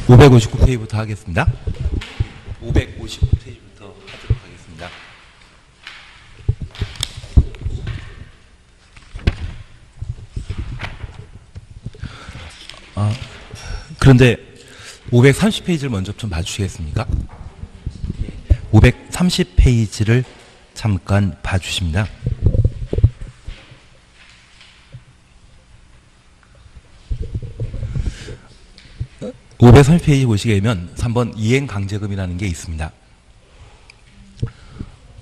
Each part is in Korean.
559페이지부터 하겠습니다. 559페이지부터 하도록 하겠습니다. 그런데 530페이지를 먼저 좀 봐주시겠습니까? 530페이지를 잠깐 봐주십니다. 530페이지 보시게 되면 3번 이행강제금이라는 게 있습니다.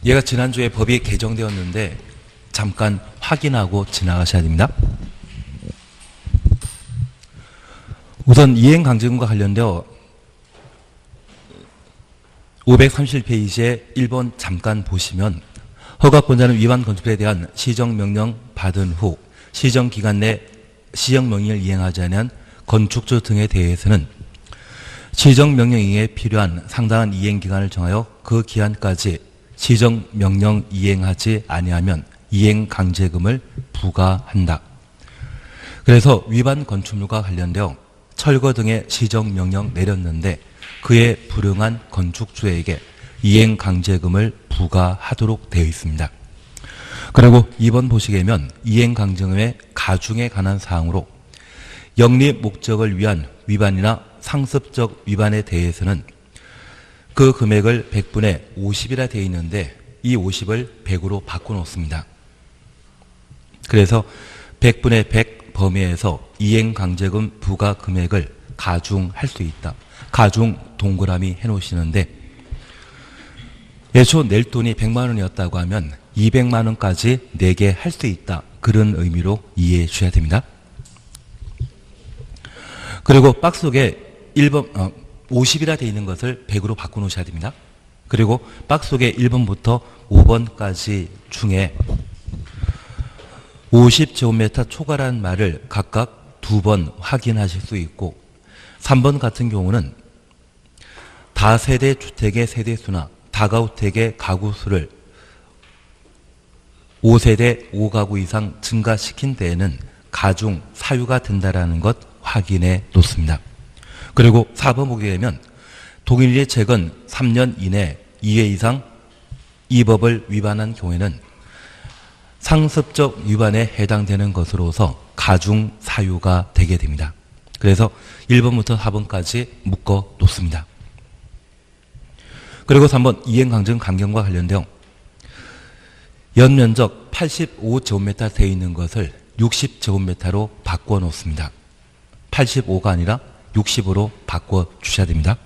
얘가 지난주에 법이 개정되었는데 잠깐 확인하고 지나가셔야 됩니다. 우선 이행강제금과 관련되어 531페이지에 1번 잠깐 보시면 허가권자는 위반 건축물에 대한 시정명령 받은 후 시정기간 내 시정명령을 이행하지 않은 건축주 등에 대해서는 시정명령에 필요한 상당한 이행기간을 정하여 그 기한까지 시정명령 이행하지 아니하면 이행강제금을 부과한다. 그래서 위반 건축물과 관련되어 철거 등의 시정명령 내렸는데 그에 불응한 건축주에게 이행강제금을 부과하도록 되어 있습니다. 그리고 2번 보시게 되면 이행강제금의 가중에 관한 사항으로 영리 목적을 위한 위반이나 상습적 위반에 대해서는 그 금액을 100분의 50이라 되어 있는데 이 50을 100으로 바꿔놓습니다. 그래서 100분의 100 범위에서 이행강제금 부과 금액을 가중할 수 있다. 가중 동그라미 해놓으시는데 예초 낼 돈이 100만 원이었다고 하면 200만 원까지 내게 할 수 있다. 그런 의미로 이해해 주셔야 됩니다. 그리고 박스 속에 1번 50이라 되어 있는 것을 100으로 바꿔놓으셔야 됩니다. 그리고 박스 속에 1번부터 5번까지 중에 50제곱미터 초과라는 말을 각각 2번 확인하실 수 있고 3번 같은 경우는 다세대 주택의 세대수나 다가구택의 가구수를 5세대 5가구 이상 증가시킨 데에는 가중 사유가 된다라는 것 확인해 놓습니다. 그리고 4번 보게 되면 동일리의 최근 3년 이내 2회 이상 이 법을 위반한 경우에는 상습적 위반에 해당되는 것으로서 가중 사유가 되게 됩니다. 그래서 1번부터 4번까지 묶어 놓습니다. 그리고 3번 이행강제금 감경과 관련되어 연면적 85제곱미터 되어 있는 것을 60제곱미터로 바꿔 놓습니다. 85가 아니라 60으로 바꿔 주셔야 됩니다.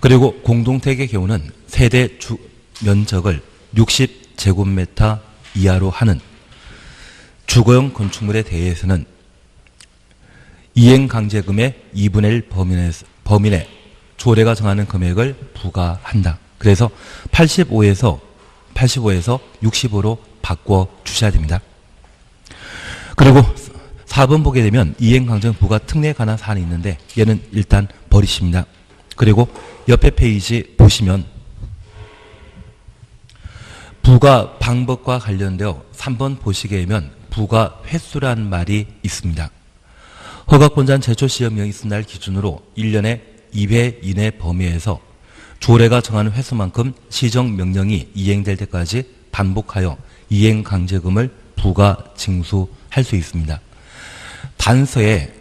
그리고 공동택의 경우는 세대 주 면적을 60제곱미터 이하로 하는 주거용 건축물에 대해서는 이행강제금의 2분의 1 범인의 조례가 정하는 금액을 부과한다. 그래서 85에서 60으로 바꿔 주셔야 됩니다. 그리고 4번 보게 되면 이행강제금 부과 특례에 관한 사안이 있는데 얘는 일단 버리십니다. 그리고 옆에 페이지 보시면 부과 방법과 관련되어 3번 보시게 되면 부과 횟수라는 말이 있습니다. 허가권자는 제초시험령이 있은 날 기준으로 1년에 2회 이내 범위에서 조례가 정하는 횟수만큼 시정명령이 이행될 때까지 반복하여 이행강제금을 부과 징수할 수 있습니다. 단서에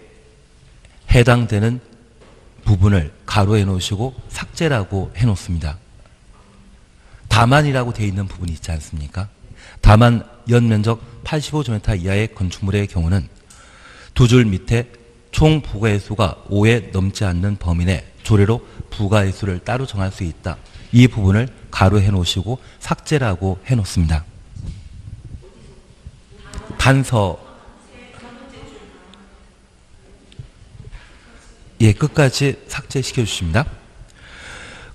해당되는 부분을 가로해 놓으시고 삭제라고 해 놓습니다. 다만이라고 되어 있는 부분이 있지 않습니까? 다만 연면적 85제곱미터 이하의 건축물의 경우는 두 줄 밑에 총 부과횟수가 5에 넘지 않는 범위 내 조례로 부과횟수를 따로 정할 수 있다. 이 부분을 가로해 놓으시고 삭제라고 해 놓습니다. 단서 끝까지 삭제시켜 주십니다.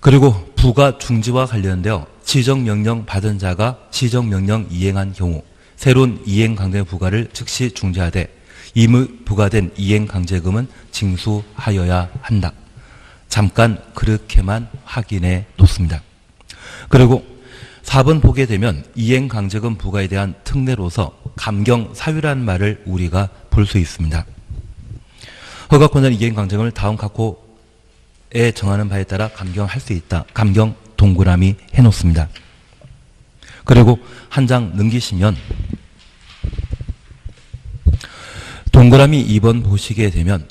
그리고 부과 중지와 관련되어 시정명령 받은 자가 시정명령 이행한 경우 새로운 이행강제금 부과를 즉시 중지하되 이미 부과된 이행강제금은 징수하여야 한다. 잠깐 그렇게만 확인해 놓습니다. 그리고 4번 보게 되면 이행강제금 부과에 대한 특례로서 감경 사유라는 말을 우리가 볼 수 있습니다. 허가권자는 이행강제금을 다음 갖고 정하는 바에 따라 감경할 수 있다. 감경 동그라미 해놓습니다. 그리고 한 장 넘기시면 동그라미 2번 보시게 되면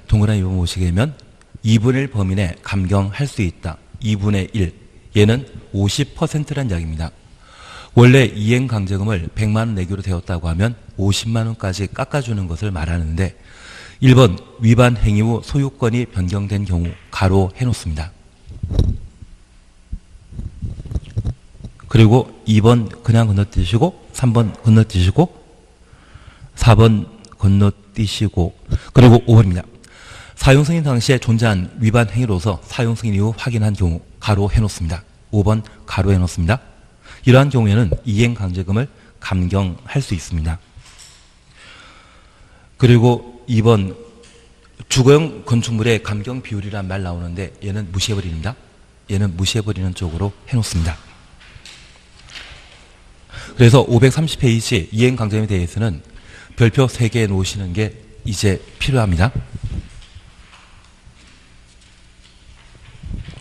2분의 1 범위 내 감경할 수 있다. 2분의 1. 얘는 50%란 이야기입니다. 원래 이행강제금을 100만 원 내기로 되었다고 하면 50만 원까지 깎아주는 것을 말하는데 1번 위반 행위 후 소유권이 변경된 경우 가로 해놓습니다. 그리고 2번 그냥 건너뛰시고 3번 건너뛰시고 4번 건너뛰시고 그리고 5번입니다. 사용승인 당시에 존재한 위반 행위로서 사용승인 이후 확인한 경우 가로 해놓습니다. 5번 가로 해놓습니다. 이러한 경우에는 이행강제금을 감경할 수 있습니다. 그리고 2번 주거용 건축물의 감경 비율이란 말 나오는데 얘는 무시해버립니다. 얘는 무시해버리는 쪽으로 해놓습니다. 그래서 530페이지 이행강제금에 대해서는 별표 3개 놓으시는 게 이제 필요합니다.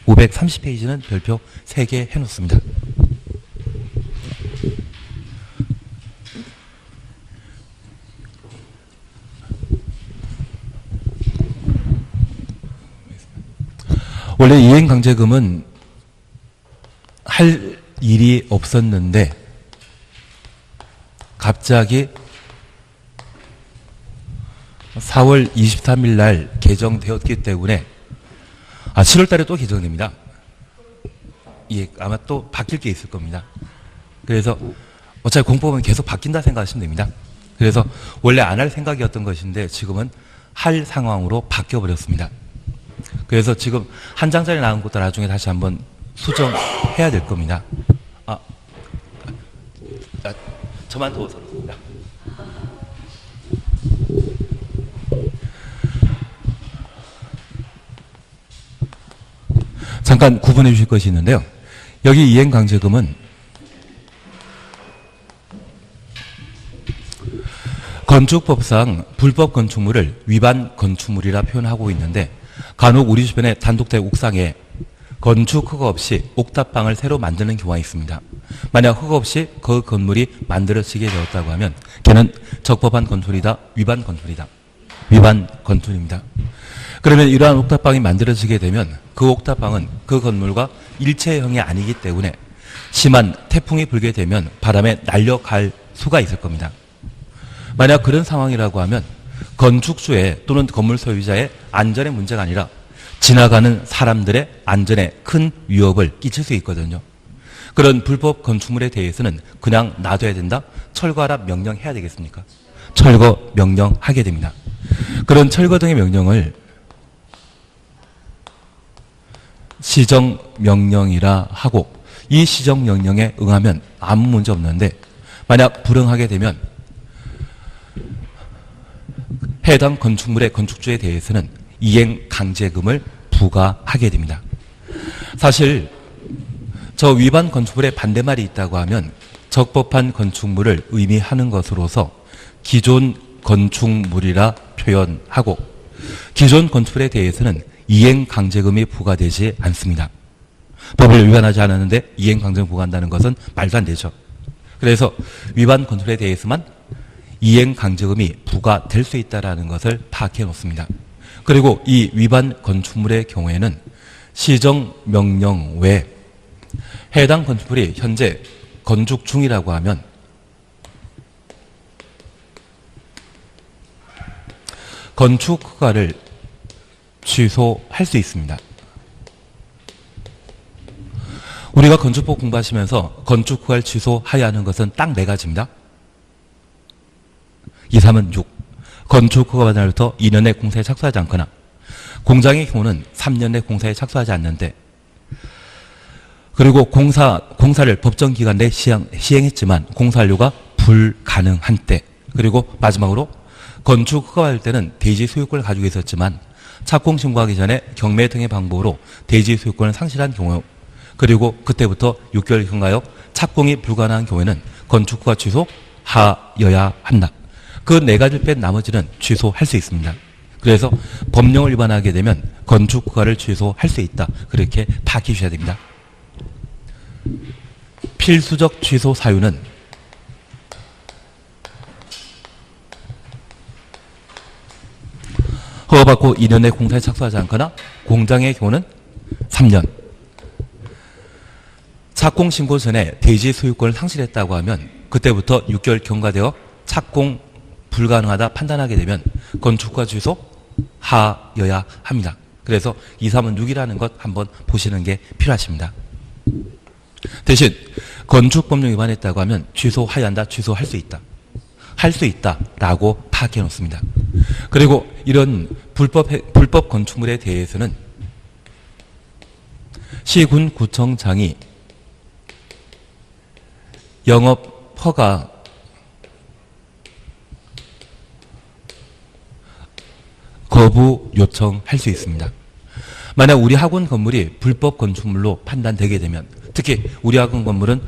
530페이지는 별표 3개 해놓습니다. 원래 이행강제금은 할 일이 없었는데 갑자기 4월 23일 날 개정되었기 때문에 7월 달에 또 개정됩니다. 예, 아마 또 바뀔 게 있을 겁니다. 그래서 어차피 공법은 계속 바뀐다 생각하시면 됩니다. 그래서 원래 안 할 생각이었던 것인데 지금은 할 상황으로 바뀌어버렸습니다. 그래서 지금 한 장짜리 나온 것도 나중에 다시 한번 수정해야 될 겁니다. 저만 더워서 그렇습니다. 잠깐 구분해 주실 것이 있는데요. 여기 이행강제금은 건축법상 불법 건축물을 위반 건축물이라 표현하고 있는데 간혹 우리 주변의 단독대 옥상에 건축 허가 없이 옥탑방을 새로 만드는 경우가 있습니다. 만약 허가 없이 그 건물이 만들어지게 되었다고 하면 걔는 적법한 건축이다, 위반 건축이다. 위반 건축입니다. 그러면 이러한 옥탑방이 만들어지게 되면 그 옥탑방은 그 건물과 일체형이 아니기 때문에 심한 태풍이 불게 되면 바람에 날려갈 수가 있을 겁니다. 만약 그런 상황이라고 하면 건축주의 또는 건물 소유자의 안전의 문제가 아니라 지나가는 사람들의 안전에 큰 위협을 끼칠 수 있거든요. 그런 불법 건축물에 대해서는 그냥 놔둬야 된다? 철거하라 명령해야 되겠습니까? 철거 명령하게 됩니다. 그런 철거 등의 명령을 시정명령이라 하고 이 시정명령에 응하면 아무 문제 없는데 만약 불응하게 되면 해당 건축물의 건축주에 대해서는 이행강제금을 부과하게 됩니다. 사실 저 위반 건축물의 반대말이 있다고 하면 적법한 건축물을 의미하는 것으로서 기존 건축물이라 표현하고 기존 건축물에 대해서는 이행강제금이 부과되지 않습니다. 법을 위반하지 않았는데 이행강제금 부과한다는 것은 말도 안 되죠. 그래서 위반 건축물에 대해서만 이행강제금이 부과될 수 있다는 것을 파악해 놓습니다. 그리고 이 위반 건축물의 경우에는 시정명령 외에 해당 건축물이 현재 건축 중이라고 하면 건축 허가를 취소할 수 있습니다. 우리가 건축법 공부하시면서 건축 허가를 취소하여야 하는 것은 딱 4가지입니다. 2, 3은 6. 건축 허가 받은 날부터 2년 내 공사에 착수하지 않거나 공장의 경우는 3년 내 공사에 착수하지 않는데 그리고 공사를 법정 기간 내에 시행했지만 공사 완료가 불가능한 때 그리고 마지막으로 건축 허가 받을 때는 대지 소유권을 가지고 있었지만 착공 신고하기 전에 경매 등의 방법으로 대지 소유권을 상실한 경우 그리고 그때부터 6개월 경과하여 착공이 불가능한 경우에는 건축 허가 취소하여야 한다. 그 4가지를 뺀 나머지는 취소할 수 있습니다. 그래서 법령을 위반하게 되면 건축 허가를 취소할 수 있다. 그렇게 파악해 주셔야 됩니다. 필수적 취소 사유는 허가받고 2년 내 공사에 착수하지 않거나 공장의 경우는 3년. 착공 신고 전에 대지 소유권을 상실했다고 하면 그때부터 6개월 경과되어 착공 불가능하다 판단하게 되면 건축허가 취소하여야 합니다. 그래서 2, 3은 6이라는 것 한번 보시는 게 필요하십니다. 대신 건축법령 위반했다고 하면 취소하여야 한다, 취소할 수 있다. 할 수 있다라고 파악해 놓습니다. 그리고 이런 불법 건축물에 대해서는 시군구청장이 영업 허가 거부 요청할 수 있습니다. 만약 우리 학원 건물이 불법 건축물로 판단되게 되면, 특히 우리 학원 건물은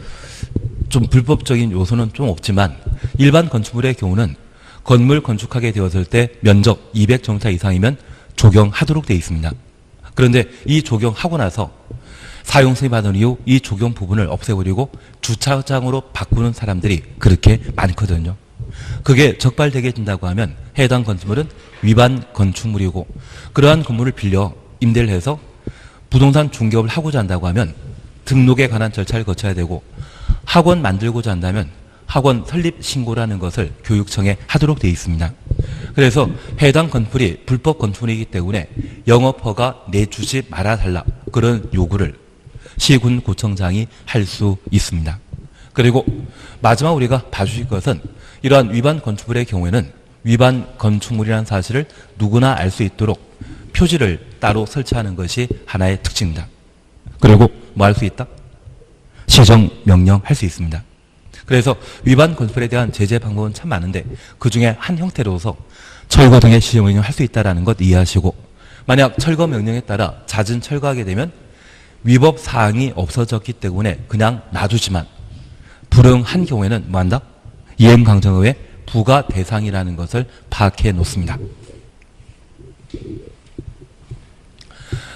좀 불법적인 요소는 좀 없지만 일반 건축물의 경우는 건물 건축하게 되었을 때 면적 200제곱미터 이상이면 조경하도록 되어 있습니다. 그런데 이 조경하고 나서 사용 승인 받은 이후 이 조경 부분을 없애버리고 주차장으로 바꾸는 사람들이 그렇게 많거든요. 그게 적발되게 된다고 하면 해당 건축물은 위반 건축물이고, 그러한 건물을 빌려 임대를 해서 부동산 중개업을 하고자 한다고 하면 등록에 관한 절차를 거쳐야 되고, 학원 만들고자 한다면 학원 설립 신고라는 것을 교육청에 하도록 되어 있습니다. 그래서 해당 건물이 불법 건축물이기 때문에 영업허가 내주지 말아달라, 그런 요구를 시군구청장이 할 수 있습니다. 그리고 마지막 우리가 봐주실 것은 이러한 위반 건축물의 경우에는 위반 건축물이라는 사실을 누구나 알 수 있도록 표지를 따로 설치하는 것이 하나의 특징입니다. 그리고 뭐 할 수 있다? 시정명령 할 수 있습니다. 그래서 위반 건축물에 대한 제재 방법은 참 많은데 그 중에 한 형태로서 철거 등의 시정명령 할 수 있다는 것 이해하시고, 만약 철거 명령에 따라 잦은 철거하게 되면 위법 사항이 없어졌기 때문에 그냥 놔두지만 불응한 경우에는 뭐 한다? 이행강정의 부과 대상이라는 것을 파악해 놓습니다.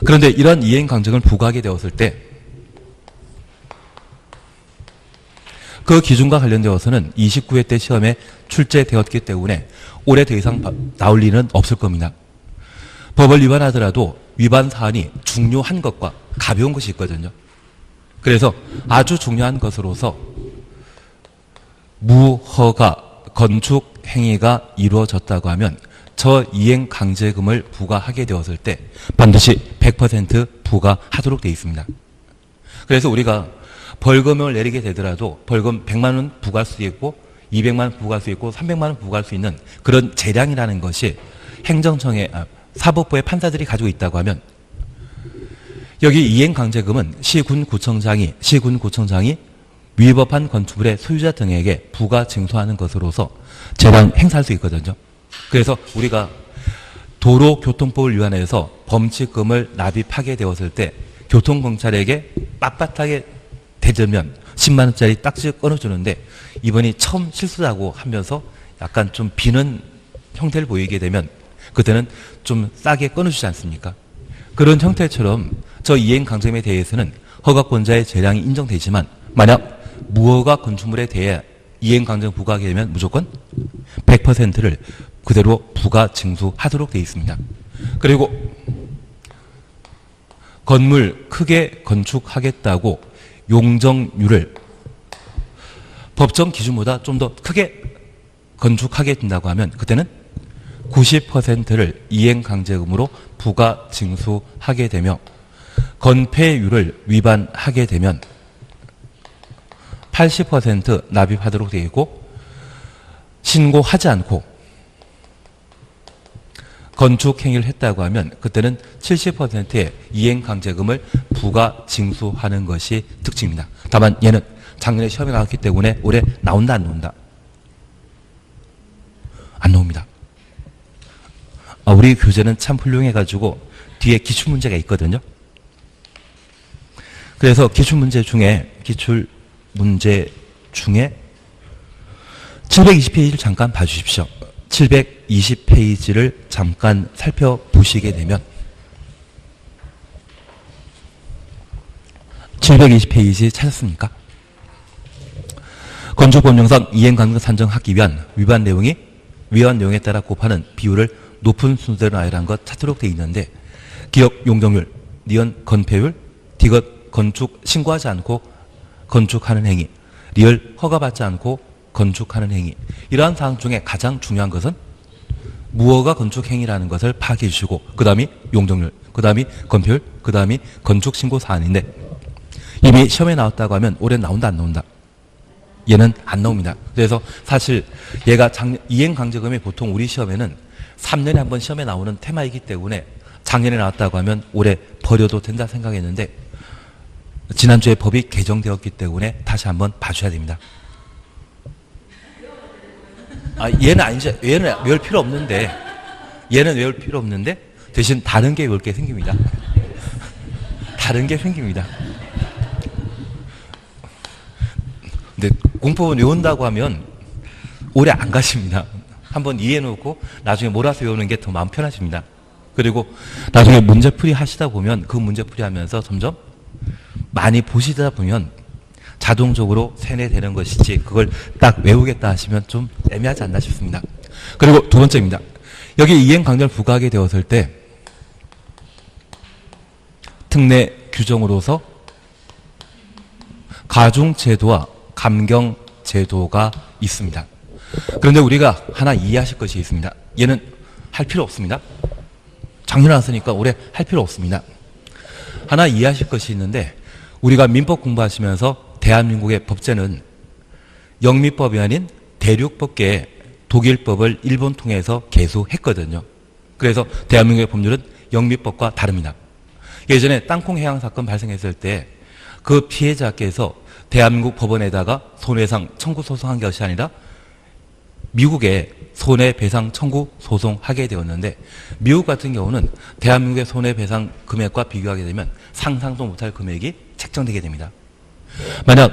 그런데 이런 이행강정을 부과하게 되었을 때 그 기준과 관련되어서는 29회 때 시험에 출제되었기 때문에 올해 더 이상 나올 일은 없을 겁니다. 법을 위반하더라도 위반 사안이 중요한 것과 가벼운 것이 있거든요. 그래서 아주 중요한 것으로서 무허가 건축 행위가 이루어졌다고 하면 저 이행 강제금을 부과하게 되었을 때 반드시 100% 부과하도록 되어 있습니다. 그래서 우리가 벌금을 내리게 되더라도 벌금 100만 원 부과할 수 있고 200만 원 부과할 수 있고 300만 원 부과할 수 있는 그런 재량이라는 것이 행정청의 사법부의 판사들이 가지고 있다고 하면, 여기 이행강제금은 시군구청장이 위법한 건축물의 소유자 등에게 부과 징수하는 것으로서 재량 행사할 수 있거든요. 그래서 우리가 도로교통법을 위반해서 범칙금을 납입하게 되었을 때 교통경찰에게 빳빳하게 대들면 10만 원짜리 딱지 끊어주는데 이번이 처음 실수라고 하면서 약간 좀 비는 형태를 보이게 되면 그때는 좀 싸게 끊어주지 않습니까? 그런 형태처럼 저 이행강제금에 대해서는 허가권자의 재량이 인정되지만 만약 무허가 건축물에 대해 이행강제금 부과하게 되면 무조건 100%를 그대로 부과 징수하도록 되어 있습니다. 그리고 건물 크게 건축하겠다고 용적률을 법정 기준보다 좀 더 크게 건축하게 된다고 하면 그때는 90%를 이행강제금으로 부과 징수하게 되며, 건폐율을 위반하게 되면 80% 납입하도록 되어 있고, 신고하지 않고 건축 행위를 했다고 하면 그때는 70%의 이행강제금을 부과 징수하는 것이 특징입니다. 다만 얘는 작년에 시험에 나왔기 때문에 올해 나온다 안 나온다? 안 나옵니다. 우리 교재는 참 훌륭해가지고 뒤에 기출문제가 있거든요. 그래서 기출문제 중에 720페이지를 잠깐 봐주십시오. 720페이지를 잠깐 살펴보시게 되면 720페이지 찾았습니까? 건축법령상 이행강등 산정하기 위한 위반 내용에 따라 곱하는 비율을 높은 순서대로 나열한 것 찾도록 되어 있는데 기업 용적률, 니은 건폐율, 디귿 건축 신고하지 않고 건축하는 행위, 리을 허가받지 않고 건축하는 행위. 이러한 사항 중에 가장 중요한 것은 무허가 건축 행위라는 것을 파악해 주시고 그 다음이 용적률, 그 다음이 건폐율, 그 다음이 건축 신고 사안인데 이미 시험에 나왔다고 하면 올해 나온다 안 나온다? 얘는 안 나옵니다. 그래서 사실 얘가 이행강제금이 보통 우리 시험에는 3년에 한 번 시험에 나오는 테마이기 때문에 작년에 나왔다고 하면 올해 버려도 된다 생각했는데 지난주에 법이 개정되었기 때문에 다시 한번 봐줘야 됩니다. 얘는 아니죠. 얘는 외울 필요 없는데 대신 다른 게 외울 게 생깁니다. 다른 게 생깁니다. 근데 공법은 외운다고 하면 오래 안 가십니다. 한번 이해해놓고 나중에 몰아서 외우는 게 더 마음 편하십니다. 그리고 나중에 문제풀이 하시다 보면 그 문제풀이 하면서 점점 많이 보시다 보면 자동적으로 세뇌되는 것이지 그걸 딱 외우겠다 하시면 좀 애매하지 않나 싶습니다. 그리고 두 번째입니다. 여기 이행강제를 부과하게 되었을 때 특례 규정으로서 가중제도와 감경제도가 있습니다. 그런데 우리가 하나 이해하실 것이 있습니다. 얘는 할 필요 없습니다. 작년에 왔으니까 올해 할 필요 없습니다. 하나 이해하실 것이 있는데 우리가 민법 공부하시면서 대한민국의 법제는 영미법이 아닌 대륙법계의 독일법을 일본 통해서 개수했거든요. 그래서 대한민국의 법률은 영미법과 다릅니다. 예전에 땅콩 해양 사건 발생했을 때 그 피해자께서 대한민국 법원에다가 손해상 청구 소송한 것이 아니라 미국에 손해배상 청구 소송하게 되었는데 미국 같은 경우는 대한민국의 손해배상 금액과 비교하게 되면 상상도 못할 금액이 책정되게 됩니다. 만약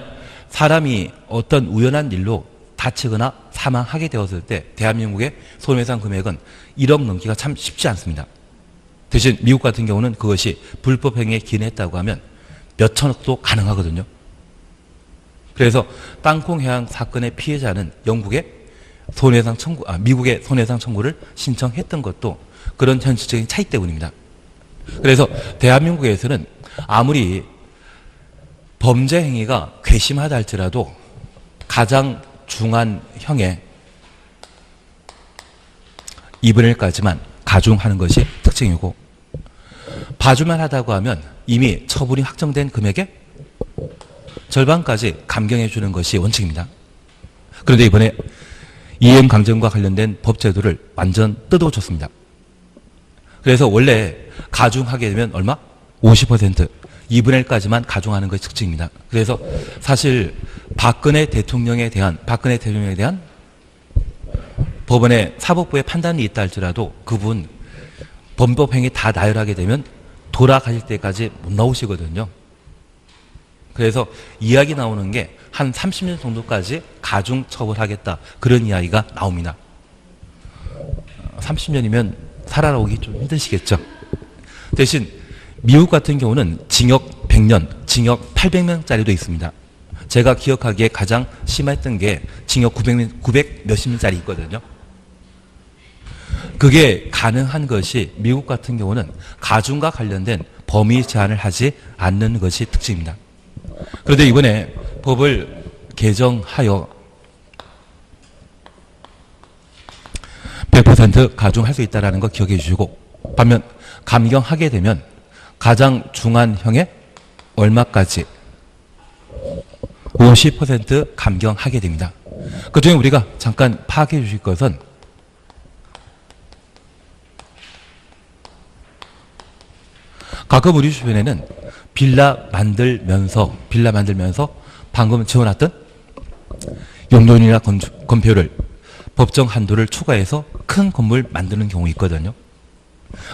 사람이 어떤 우연한 일로 다치거나 사망하게 되었을 때 대한민국의 손해배상 금액은 1억 넘기가 참 쉽지 않습니다. 대신 미국 같은 경우는 그것이 불법 행위에 기인했다고 하면 몇 천억도 가능하거든요. 그래서 땅콩 해양 사건의 피해자는 미국의 손해배상 청구를 신청했던 것도 그런 현실적인 차이 때문입니다. 그래서 대한민국에서는 아무리 범죄 행위가 괘씸하다 할지라도 가장 중한 형의 2분의 1까지만 가중하는 것이 특징이고 봐주만 하다고 하면 이미 처분이 확정된 금액의 절반까지 감경해 주는 것이 원칙입니다. 그런데 이번에 이행강제금과 관련된 법제도를 완전 뜯어줬습니다. 그래서 원래 가중하게 되면 얼마? 50%, 2분의 1까지만 가중하는 것이 특징입니다. 그래서 사실 박근혜 대통령에 대한 법원의 사법부의 판단이 있다 할지라도 그분 범법행위 다 나열하게 되면 돌아가실 때까지 못 나오시거든요. 그래서 이야기 나오는 게 한 30년 정도까지 가중 처벌하겠다 그런 이야기가 나옵니다. 30년이면 살아나오기 좀 힘드시겠죠. 대신 미국 같은 경우는 징역 100년, 징역 800년짜리도 있습니다. 제가 기억하기에 가장 심했던 게 징역 900 몇십 년짜리 있거든요. 그게 가능한 것이 미국 같은 경우는 가중과 관련된 범위 제한을 하지 않는 것이 특징입니다. 그런데 이번에 법을 개정하여 100% 가중할 수 있다는 거 기억해 주시고 반면 감경하게 되면 가장 중한 형의 얼마까지 50% 감경하게 됩니다. 그중에 우리가 잠깐 파악해 주실 것은 가끔 우리 주변에는 빌라 만들면서 방금 지어놨던 용도율이나 건폐율을 법정 한도를 초과해서 큰 건물 만드는 경우 있거든요.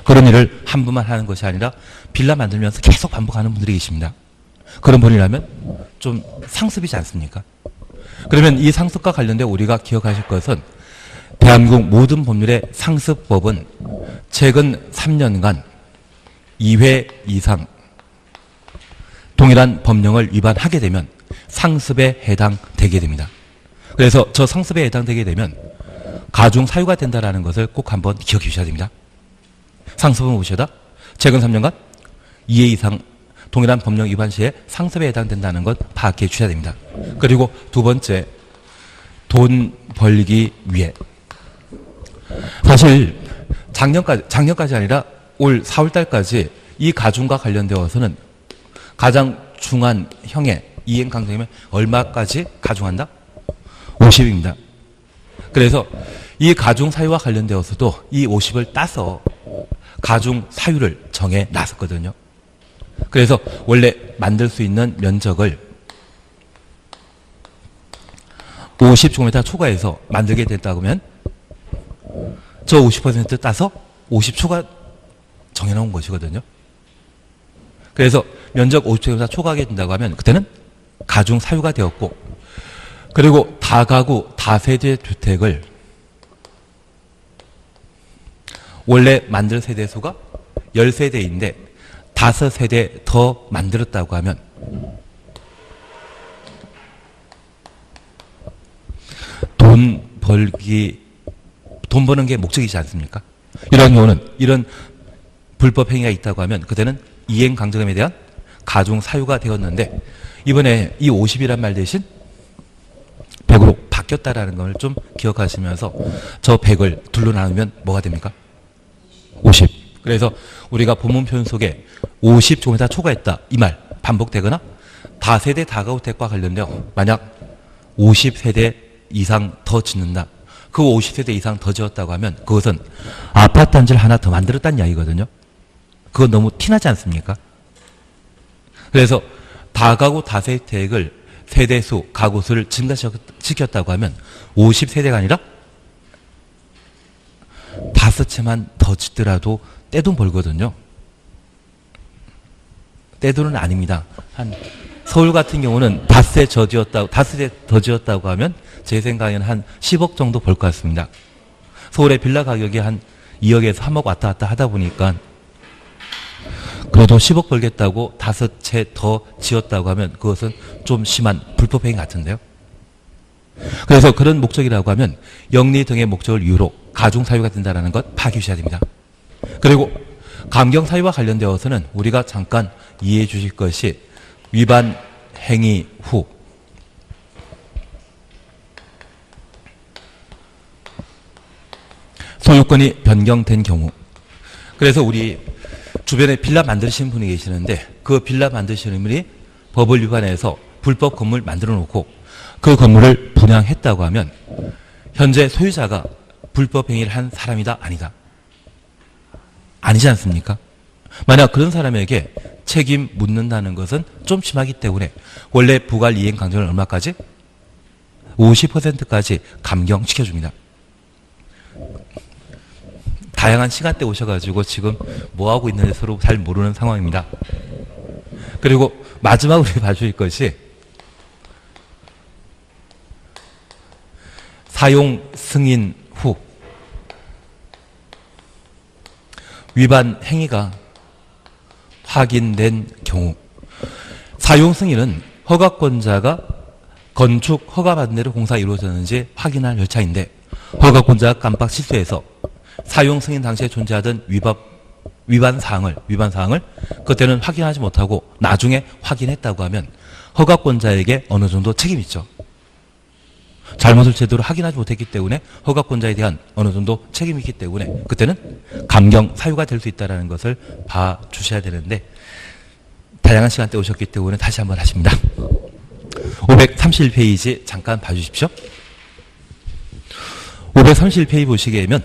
그런 일을 한 번만 하는 것이 아니라 빌라 만들면서 계속 반복하는 분들이 계십니다. 그런 분이라면 좀 상습이지 않습니까? 그러면 이 상습과 관련된 우리가 기억하실 것은 대한민국 모든 법률의 상습법은 최근 3년간 2회 이상 동일한 법령을 위반하게 되면 상습에 해당되게 됩니다. 그래서 저 상습에 해당되게 되면 가중 사유가 된다는 것을 꼭 한번 기억해 주셔야 됩니다. 상습은 무엇이다? 최근 3년간 2회 이상 동일한 법령 위반 시에 상습에 해당된다는 것 파악해 주셔야 됩니다. 그리고 두 번째, 돈 벌기 위해. 사실 작년까지 아니라 올 4월달까지 이 가중과 관련되어서는 가장 중한 형의 이행 강제면 얼마까지 가중한다? 50입니다. 그래서 이 가중 사유와 관련되어서도 이 50을 따서 가중 사유를 정해 놨었거든요. 그래서 원래 만들 수 있는 면적을 50제곱미터 초과해서 만들게 됐다고 하면 저 50% 따서 50초가 정해놓은 것이거든요. 그래서 면적 50제곱미터 초과하게 된다고 하면 그때는 가중 사유가 되었고, 그리고 다가구 다세대 주택을 원래 만들 세대수가 10세대인데 5세대 더 만들었다고 하면 돈 버는 게 목적이지 않습니까? 이런 경우는, 이런 불법 행위가 있다고 하면 그때는 이행 강제금에 대한 가중 사유가 되었는데, 이번에 이 50이란 말 대신 100으로 바뀌었다라는 걸 좀 기억하시면서 저 100을 둘로 나누면 뭐가 됩니까? 50. 그래서 우리가 본문 표현 속에 50제곱미터 초과했다 이 말 반복되거나 다세대 다가구택과 관련되어 만약 50세대 이상 더 짓는다, 그 50세대 이상 더 지었다고 하면 그것은 아파트 한 채를 하나 더 만들었다는 이야기거든요. 그건 너무 티나지 않습니까? 그래서 다가구 다세대를 세대수, 가구수를 증가시켰다고 하면 50세대가 아니라 5채만 더 짓더라도 떼돈 벌거든요. 떼돈은 아닙니다. 한 서울 같은 경우는 5세 더 지었다고 하면 제 생각에는 한 10억 정도 벌 것 같습니다. 서울의 빌라 가격이 한 2억에서 3억 왔다 갔다 하다 보니까 그래도 10억 벌겠다고 5채 더 지었다고 하면 그것은 좀 심한 불법행위 같은데요. 그래서 그런 목적이라고 하면 영리 등의 목적을 이유로 가중사유가 된다는 것 파악해 주셔야 됩니다. 그리고 감경사유와 관련되어서는 우리가 잠깐 이해해 주실 것이 위반 행위 후 소유권이 변경된 경우, 그래서 우리 주변에 빌라 만드시는 분이 계시는데 그 빌라 만드시는 분이 법을 위반해서 불법 건물 만들어 놓고 그 건물을 분양했다고 하면 현재 소유자가 불법 행위를 한 사람이다 아니다? 아니지 않습니까? 만약 그런 사람에게 책임 묻는다는 것은 좀 심하기 때문에 원래 부과할 이행 강제를 얼마까지? 50%까지 감경시켜줍니다. 다양한 시간대 오셔가지고 지금 뭐하고 있는지 서로 잘 모르는 상황입니다. 그리고 마지막으로 봐주실 것이 사용 승인 후 위반 행위가 확인된 경우, 사용 승인은 허가권자가 건축 허가받은 대로 공사가 이루어졌는지 확인할 절차인데 허가권자가 깜빡 실수해서 사용 승인 당시에 존재하던 위반 사항을 그때는 확인하지 못하고 나중에 확인했다고 하면 허가권자에게 어느 정도 책임이 있죠. 잘못을 제대로 확인하지 못했기 때문에 허가권자에 대한 어느 정도 책임이 있기 때문에 그때는 감경 사유가 될 수 있다는 것을 봐주셔야 되는데 다양한 시간대 오셨기 때문에 다시 한번 하십니다. 531페이지 잠깐 봐주십시오. 531페이지 보시게 되면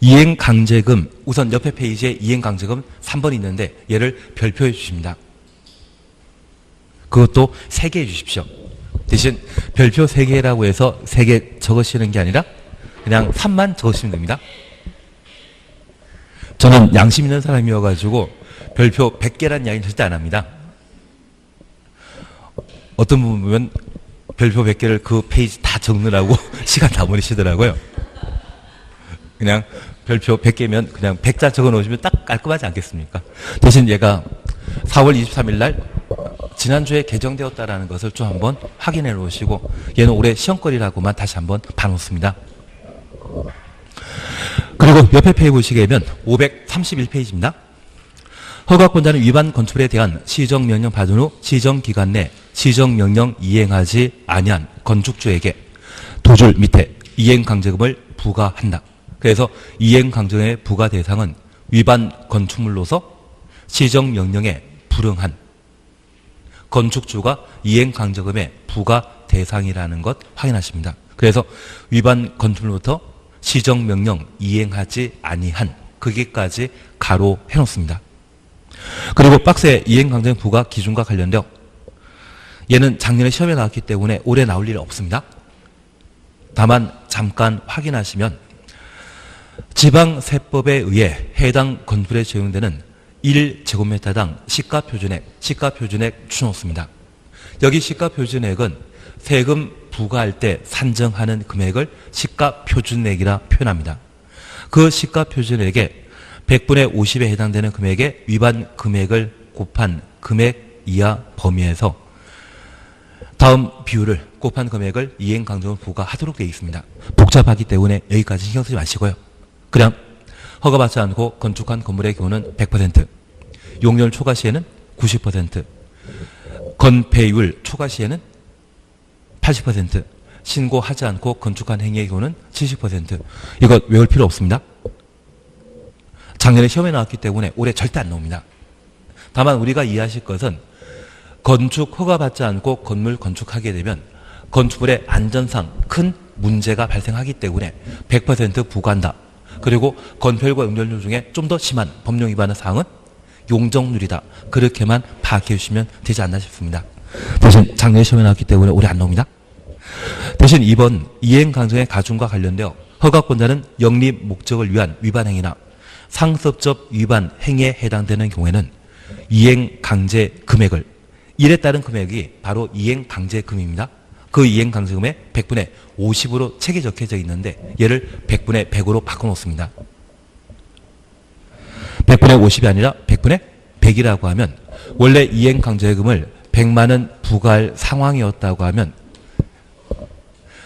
이행강제금, 우선 옆에 페이지에 이행강제금 3번 있는데 얘를 별표해 주십니다. 그것도 3개 해주십시오. 대신 별표 3개라고 해서 3개 적으시는 게 아니라 그냥 3만 적으시면 됩니다. 저는 양심 있는 사람이어가지고 별표 100개란 이야기는 절대 안 합니다. 어떤 분 보면 별표 100개를 그 페이지 다 적느라고 시간 다 버리시더라고요. 그냥 별표 100개면 그냥 100자 적어 놓으시면 딱 깔끔하지 않겠습니까? 대신 얘가 4월 23일 날 지난주에 개정되었다라는 것을 좀 한번 확인해 놓으시고 얘는 올해 시험거리라고만 다시 한번 봐놓습니다. 그리고 옆에 페이지 보시게 되면 531페이지입니다. 허가권자는 위반 건축물에 대한 시정명령 받은 후 시정기간 내 시정명령 이행하지 아니한 건축주에게 두 줄 밑에 이행강제금을 부과한다. 그래서 이행강제금의 부과 대상은 위반 건축물로서 시정명령에 불응한 건축주가 이행강제금의 부과 대상이라는 것 확인하십니다. 그래서 위반 건축물부터 시정명령 이행하지 아니한 거기까지 가로 해놓습니다. 그리고 박스에 이행강제금 부과 기준과 관련되어 얘는 작년에 시험에 나왔기 때문에 올해 나올 일 없습니다. 다만 잠깐 확인하시면 지방세법에 의해 해당 건물에 적용되는 1제곱미터당 시가표준액 주놓습니다. 여기 시가표준액은 세금 부과할 때 산정하는 금액을 시가표준액이라 표현합니다. 그 시가표준액에 100분의 50에 해당되는 금액의 위반 금액을 곱한 금액 이하 범위에서 다음 비율을 곱한 금액을 이행강제금을 부과하도록 되어 있습니다. 복잡하기 때문에 여기까지 신경 쓰지 마시고요. 그냥 허가받지 않고 건축한 건물의 경우는 100%, 용열 초과 시에는 90%, 건폐율 초과 시에는 80%, 신고하지 않고 건축한 행위의 경우는 70%. 이거 외울 필요 없습니다. 작년에 시험에 나왔기 때문에 올해 절대 안 나옵니다. 다만 우리가 이해하실 것은 건축 허가받지 않고 건물 건축하게 되면 건축물의 안전상 큰 문제가 발생하기 때문에 100% 부과한다. 그리고 건폐율과 용적률 중에 좀 더 심한 법령 위반의 사항은 용적률이다. 그렇게만 파악해 주시면 되지 않나 싶습니다. 대신 작년에 시험에 나왔기 때문에 올해 안 나옵니다. 대신 이번 이행강제의 가중과 관련되어 허가권자는 영리 목적을 위한 위반 행위나 상습적 위반 행위에 해당되는 경우에는 이행강제 금액을 일에 따른 금액이 바로 이행강제금입니다. 그 이행강제금의 100분의 50으로 책에 적혀져 있는데 얘를 100분의 100으로 바꿔놓습니다. 100분의 50이 아니라 100분의 100이라고 하면 원래 이행강제금을 100만 원 부과할 상황이었다고 하면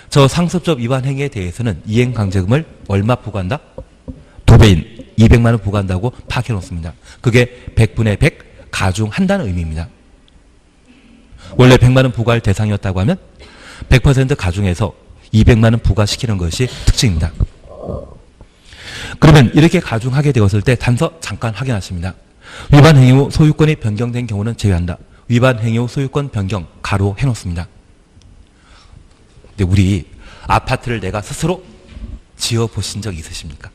저 상습적 위반 행위에 대해서는 이행강제금을 얼마 부과한다? 2배인 200만 원 부과한다고 파악해 놓습니다. 그게 100분의 100 가중한다는 의미입니다. 원래 100만 원 부과할 대상이었다고 하면 100% 가중해서 200만 원 부과시키는 것이 특징입니다. 그러면 이렇게 가중하게 되었을 때 단서 잠깐 확인하십니다. 위반 행위 후 소유권이 변경된 경우는 제외한다. 위반 행위 후 소유권 변경 가로 해놓습니다. 근데 우리 아파트를 내가 스스로 지어보신 적 있으십니까?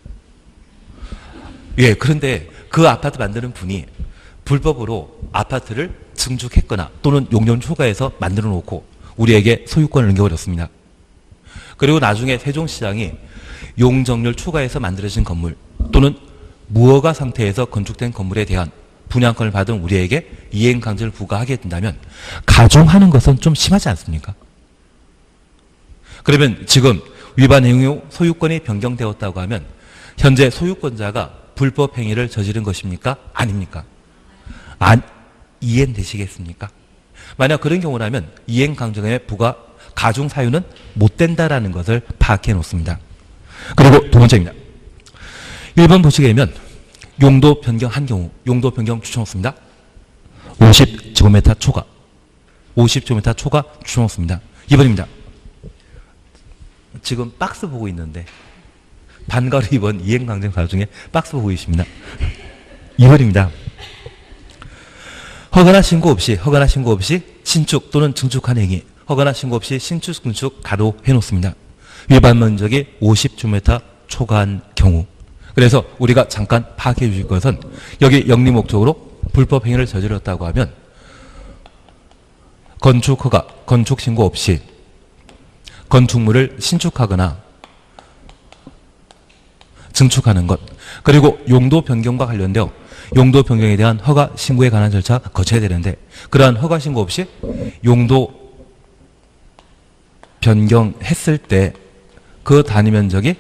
예, 그런데 그 아파트 만드는 분이 불법으로 아파트를 증축했거나 또는 용적 초과해서 만들어 놓고 우리에게 소유권을 넘겨버렸습니다. 그리고 나중에 세종시장이 용적률 초과해서 만들어진 건물 또는 무허가 상태에서 건축된 건물에 대한 분양권을 받은 우리에게 이행강제를 부과하게 된다면 가중하는 것은 좀 심하지 않습니까? 그러면 지금 위반 행위 후 소유권이 변경되었다고 하면 현재 소유권자가 불법 행위를 저지른 것입니까? 아닙니까? 이해되시겠습니까? 만약 그런 경우라면 이행강제금의 부과 가중 사유는 못 된다라는 것을 파악해 놓습니다. 그리고 두 번째입니다. 1번 보시게 되면 용도 변경한 경우 용도 변경 추천없습니다. 50제곱미터 초과 50제곱미터 초과 추천없습니다. 2번입니다. 지금 박스 보고 있는데 반가로 2번 이행강제금 사유 중에 박스 보고 계십니다. 2번입니다. 허가나 신고 없이 신축 또는 증축한 행위 허가나 신고 없이 신축 증축 가로 해놓습니다. 위반 면적이 50제곱미터 초과한 경우. 그래서 우리가 잠깐 파악해 주실 것은 여기 영리 목적으로 불법 행위를 저질렀다고 하면 건축 허가, 건축 신고 없이 건축물을 신축하거나 증축하는 것, 그리고 용도 변경과 관련되어 용도 변경에 대한 허가 신고에 관한 절차 거쳐야 되는데 그러한 허가 신고 없이 용도 변경했을 때 그 단위 면적이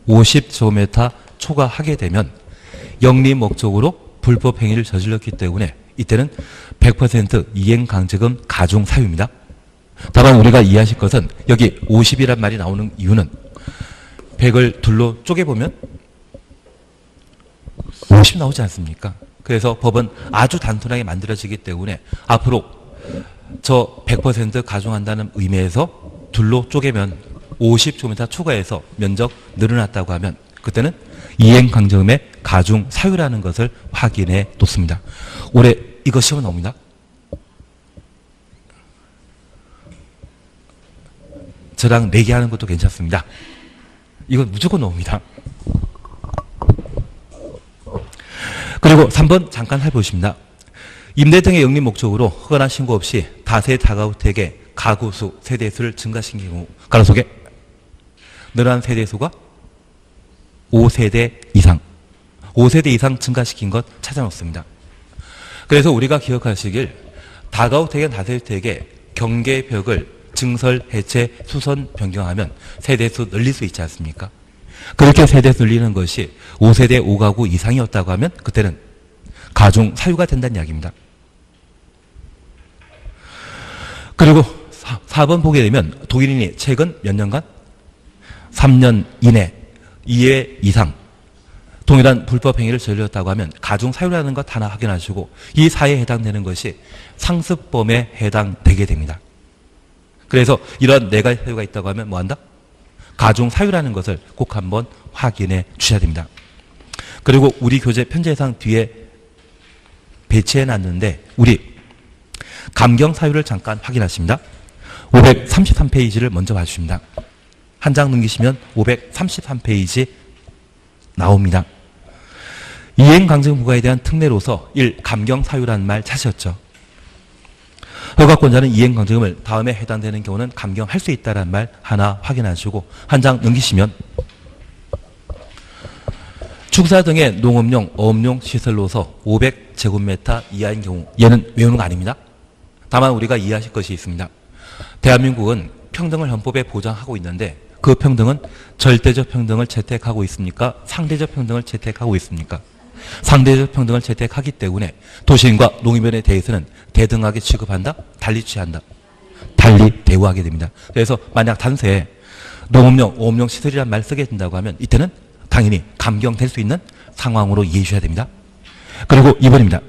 50제곱미터 초과하게 되면 영리 목적으로 불법 행위를 저질렀기 때문에 이때는 100% 이행강제금 가중 사유입니다. 다만 우리가 이해하실 것은 여기 50이란 말이 나오는 이유는 100을 둘로 쪼개보면 50 나오지 않습니까? 그래서 법은 아주 단순하게 만들어지기 때문에 앞으로 저 100% 가중한다는 의미에서 둘로 쪼개면 50제곱미터 초과해서 면적 늘어났다고 하면 그때는 이행강제금의 가중 사유라는 것을 확인해 놓습니다. 올해 이거 시험 나옵니다. 저랑 내기하는 것도 괜찮습니다. 이건 무조건 나옵니다. 그리고 3번 잠깐 해보십니다. 임대 등의 영리 목적으로 허가나 신고 없이 다세 다가구택의 가구수, 세대수를 증가시킨 경우 가로 속에 늘어난 세대수가 5세대 이상, 5세대 이상 증가시킨 것 찾아놓습니다. 그래서 우리가 기억하시길 다가구택의 다세대택의 경계벽을 증설, 해체, 수선, 변경하면 세대수 늘릴 수 있지 않습니까? 그렇게 세대수 늘리는 것이 5세대 5가구 이상이었다고 하면 그때는 가중 사유가 된다는 이야기입니다. 그리고 4번 보게 되면 독일인이 최근 몇 년간 3년 이내 2회 이상 동일한 불법 행위를 저질렀다고 하면 가중 사유라는 것 하나 확인하시고 이 사유에 해당되는 것이 상습범에 해당되게 됩니다. 그래서 이런 네 가지 사유가 있다고 하면 뭐한다? 가중 사유라는 것을 꼭 한번 확인해 주셔야 됩니다. 그리고 우리 교재 편제상 뒤에 배치해 놨는데 우리 감경 사유를 잠깐 확인하십니다. 533페이지를 먼저 봐주십니다. 한 장 넘기시면 533페이지 나옵니다. 이행강제금 부과에 대한 특례로서 1. 감경 사유라는 말 찾으셨죠? 허가권자는 이행강제금을 다음에 해당되는 경우는 감경할 수 있다는 말 하나 확인하시고 한 장 넘기시면 축사 등의 농업용, 어업용 시설로서 500제곱미터 이하인 경우 얘는 외우는 거 아닙니다. 다만 우리가 이해하실 것이 있습니다. 대한민국은 평등을 헌법에 보장하고 있는데 그 평등은 절대적 평등을 채택하고 있습니까? 상대적 평등을 채택하고 있습니까? 상대적 평등을 채택하기 때문에 도시인과 농민에 대해서는 대등하게 취급한다? 달리 취한다? 달리 대우하게 됩니다. 그래서 만약 단서에 농업용, 어업용 시설이라는 말 쓰게 된다고 하면 이때는 당연히 감경될 수 있는 상황으로 이해해 주셔야 됩니다. 그리고 2번입니다.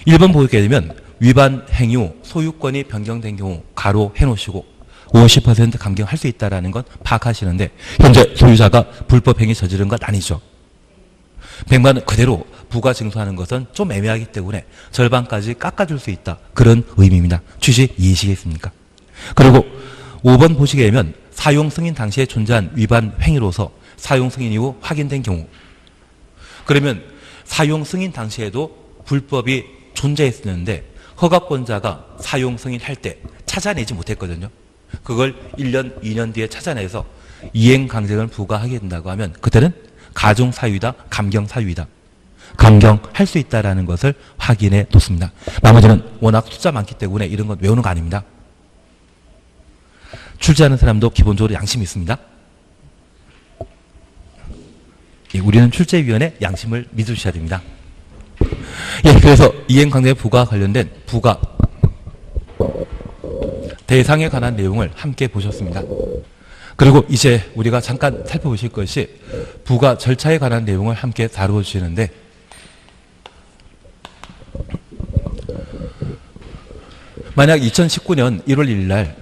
1번 보게 되면 위반 행위 후 소유권이 변경된 경우 가로 해놓으시고 50% 감경할 수 있다는 건 파악하시는데 현재 소유자가 불법 행위 저지른 건 아니죠. 100만 그대로 부가 징수하는 것은 좀 애매하기 때문에 절반까지 깎아줄 수 있다. 그런 의미입니다. 취지 이해하시겠습니까? 그리고 5번 보시게 되면 사용 승인 당시에 존재한 위반 행위로서 사용 승인 이후 확인된 경우 그러면 사용 승인 당시에도 불법이 존재했었는데 허가권자가 사용 승인할 때 찾아내지 못했거든요. 그걸 1년, 2년 뒤에 찾아내서 이행강제금을 부과하게 된다고 하면 그때는 가중사유이다, 감경사유이다. 감경할 수 있다는 것을 확인해 놓습니다. 나머지는 워낙 숫자 많기 때문에 이런 건 외우는 거 아닙니다. 출제하는 사람도 기본적으로 양심이 있습니다. 예, 우리는 출제위원회 양심을 믿으셔야 됩니다. 예, 그래서 이행강제 부과 관련된 부과 대상에 관한 내용을 함께 보셨습니다. 그리고 이제 우리가 잠깐 살펴보실 것이 부과 절차에 관한 내용을 함께 다루어주시는데 만약 2019년 1월 1일 날